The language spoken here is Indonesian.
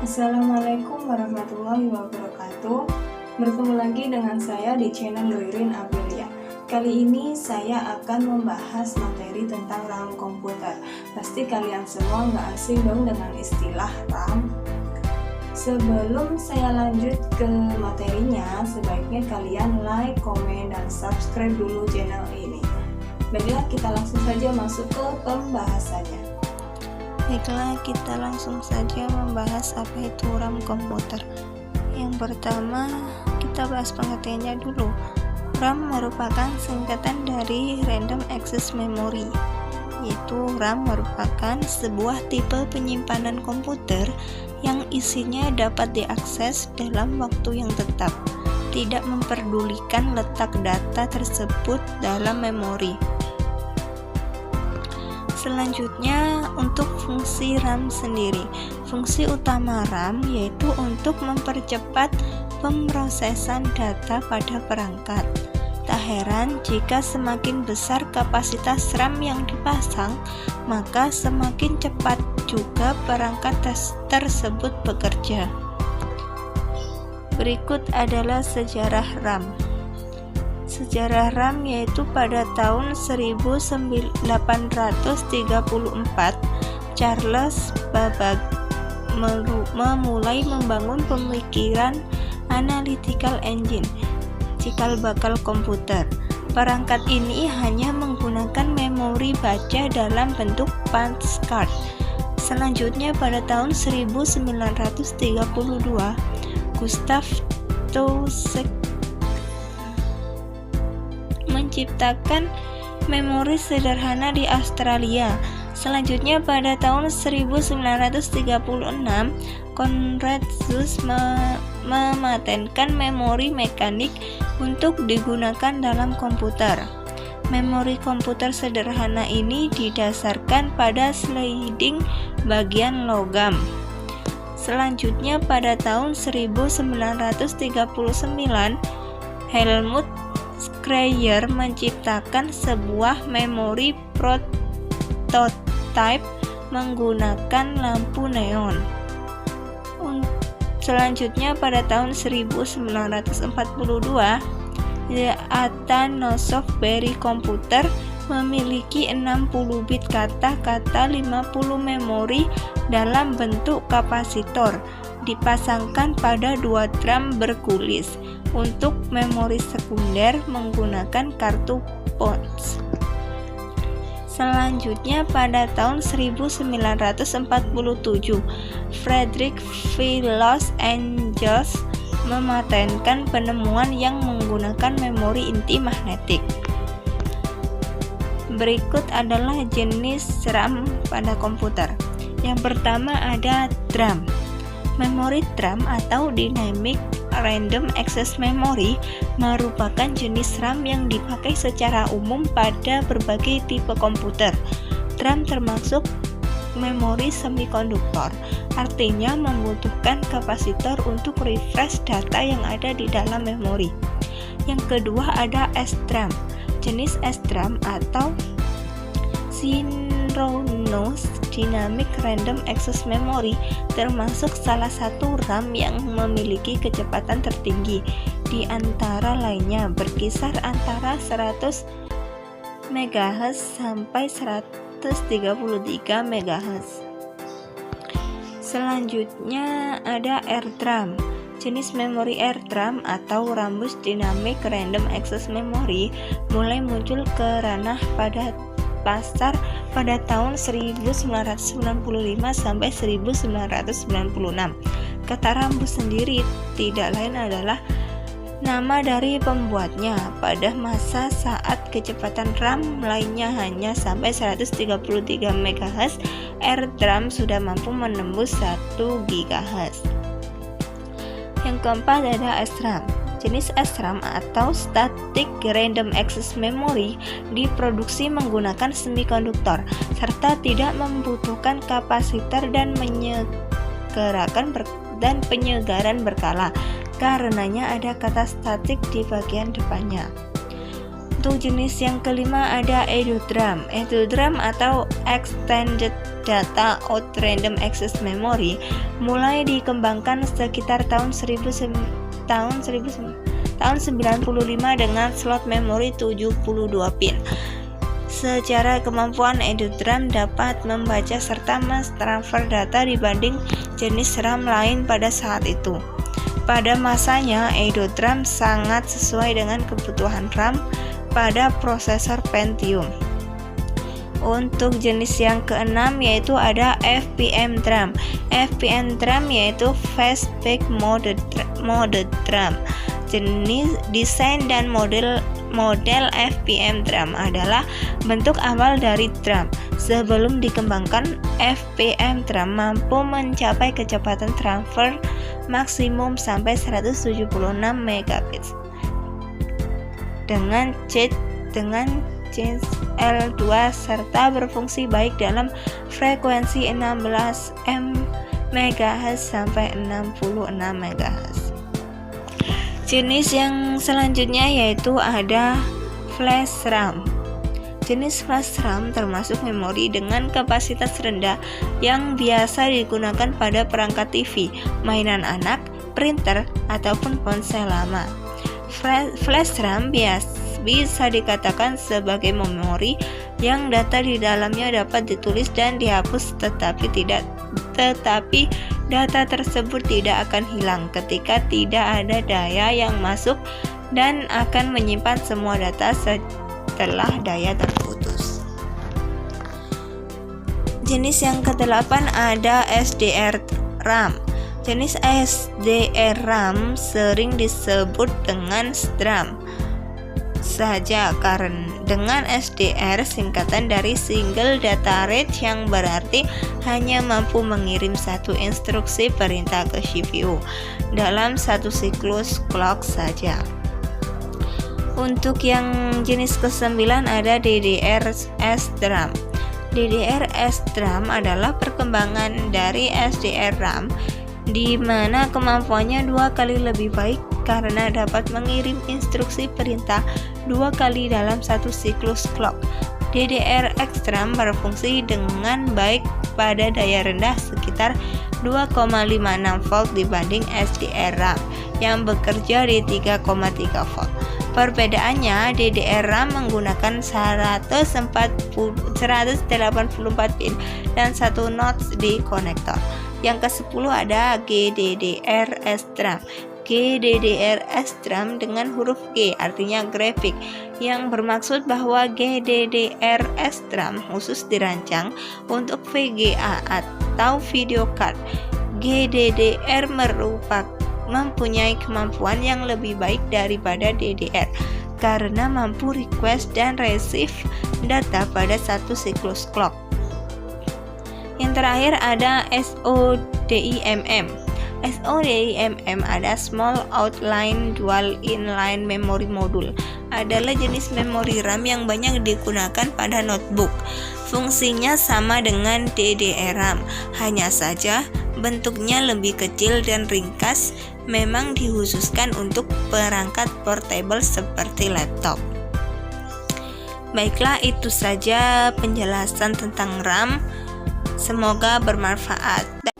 Assalamualaikum warahmatullahi wabarakatuh. Bertemu lagi dengan saya di channel Loirin Abelia. Kali ini saya akan membahas materi tentang RAM komputer. Pasti kalian semua nggak asing dong dengan istilah RAM. Sebelum saya lanjut ke materinya, sebaiknya kalian like, komen, dan subscribe dulu channel ini. Baiklah, kita langsung saja masuk ke pembahasannya. Baiklah, kita langsung saja membahas apa itu RAM komputer. Yang pertama, kita bahas pengertiannya dulu. RAM merupakan singkatan dari Random Access Memory, yaitu RAM merupakan sebuah tipe penyimpanan komputer yang isinya dapat diakses dalam waktu yang tetap, tidak memperdulikan letak data tersebut dalam memori. Selanjutnya, untuk fungsi RAM sendiri. Fungsi utama RAM yaitu untuk mempercepat pemrosesan data pada perangkat. Tak heran jika semakin besar kapasitas RAM yang dipasang, maka semakin cepat juga perangkat tersebut bekerja. Berikut adalah sejarah RAM. Sejarah RAM yaitu pada tahun 1834 Charles Babbage memulai membangun pemikiran analytical engine, cikal bakal komputer. Perangkat ini hanya menggunakan memori baca dalam bentuk punch card. Selanjutnya pada tahun 1932 Gustav Tocqueville menciptakan memori sederhana di Australia. Selanjutnya pada tahun 1936 Konrad Zuse mematenkan memori mekanik untuk digunakan dalam komputer. Memori komputer sederhana ini didasarkan pada sliding bagian logam. Selanjutnya pada tahun 1939 Helmut Schreier menciptakan sebuah memori prototype matakan lampu neon. Selanjutnya pada tahun 1942 The Atanasoff Berry komputer memiliki 60 bit kata-kata 50 memori dalam bentuk kapasitor dipasangkan pada 2 drum berkulis. Untuk memori sekunder menggunakan kartu punch. Selanjutnya pada tahun 1947 Frederick V. Los Angeles mematenkan penemuan yang menggunakan memori inti magnetik. Berikut adalah jenis RAM pada komputer. Yang pertama ada DRAM. Memori DRAM atau Dynamic Random Access Memory merupakan jenis RAM yang dipakai secara umum pada berbagai tipe komputer. DRAM termasuk memori semikonduktor, artinya membutuhkan kapasitor untuk refresh data yang ada di dalam memori. Yang kedua ada SRAM. Jenis SRAM atau Synchronous Dynamic Random Access Memory termasuk salah satu RAM yang memiliki kecepatan tertinggi di antara lainnya, berkisar antara 100 MHz sampai 133 MHz. Selanjutnya ada RDRAM. Jenis memori RDRAM atau Rambus Dynamic Random Access Memory mulai muncul ke ranah pada pasar pada tahun 1995 sampai 1996. Kata rambus sendiri tidak lain adalah nama dari pembuatnya. Pada masa saat kecepatan RAM lainnya hanya sampai 133 MHz, RDRAM sudah mampu menembus 1 GHz. Yang keempat ada SRAM. Jenis SRAM atau Static Random Access Memory diproduksi menggunakan semikonduktor serta tidak membutuhkan kapasitor dan penyegaran berkala. Karenanya ada kata statik di bagian depannya. Untuk jenis yang kelima ada EduDRAM. EduDRAM atau Extended Data Out Random Access Memory mulai dikembangkan sekitar tahun 95 dengan slot memori 72 pin. Secara kemampuan EduDRAM dapat membaca serta mentransfer data dibanding jenis RAM lain pada saat itu. Pada masanya, EduDRAM sangat sesuai dengan kebutuhan RAM pada prosesor Pentium. Untuk jenis yang keenam yaitu ada FPM-DRAM. FPM-DRAM yaitu Fastback Mode DRAM. Jenis desain dan model FPM-DRAM adalah bentuk awal dari DRAM. Sebelum dikembangkan, FPM-DRAM mampu mencapai kecepatan transfer maksimum sampai 176 megabits dengan change L2 serta berfungsi baik dalam frekuensi 16 MHz sampai 66 MHz. Jenis yang selanjutnya yaitu ada Flash RAM. Jenis flash RAM termasuk memori dengan kapasitas rendah yang biasa digunakan pada perangkat TV, mainan anak, printer, ataupun ponsel lama. Flash RAM bisa dikatakan sebagai memori yang data di dalamnya dapat ditulis dan dihapus, tetapi data tersebut tidak akan hilang ketika tidak ada daya yang masuk dan akan menyimpan semua data setelah daya terputus. Jenis yang ke-8 ada SDR-RAM. Jenis SDR-RAM sering disebut dengan SDRAM saja karena dengan SDR singkatan dari Single Data Rate yang berarti hanya mampu mengirim satu instruksi perintah ke CPU dalam satu siklus clock saja. Untuk yang jenis ke-9 ada DDR-SDRAM. DDR-SDRAM adalah perkembangan dari SDR-RAM di mana kemampuannya 2 kali lebih baik karena dapat mengirim instruksi perintah 2 kali dalam satu siklus clock. DDR-SDRAM berfungsi dengan baik pada daya rendah sekitar 2,56 volt dibanding SDR-RAM yang bekerja di 3,3 volt. Perbedaannya, DDR-RAM menggunakan 184 pin dan 1 nodes di konektor. Yang ke-10 ada GDDR-SDRAM. GDDR-SDRAM dengan huruf G artinya grafik, yang bermaksud bahwa GDDR-SDRAM khusus dirancang untuk VGA atau video card. GDDR mempunyai kemampuan yang lebih baik daripada DDR karena mampu request dan receive data pada satu siklus clock. Yang terakhir ada SODIMM. SODIMM ada Small Outline Dual Inline Memory Module, adalah jenis memori RAM yang banyak digunakan pada notebook. Fungsinya sama dengan DDR-RAM, hanya saja bentuknya lebih kecil dan ringkas, memang dikhususkan untuk perangkat portable seperti laptop. Baiklah, itu saja penjelasan tentang RAM. Semoga bermanfaat.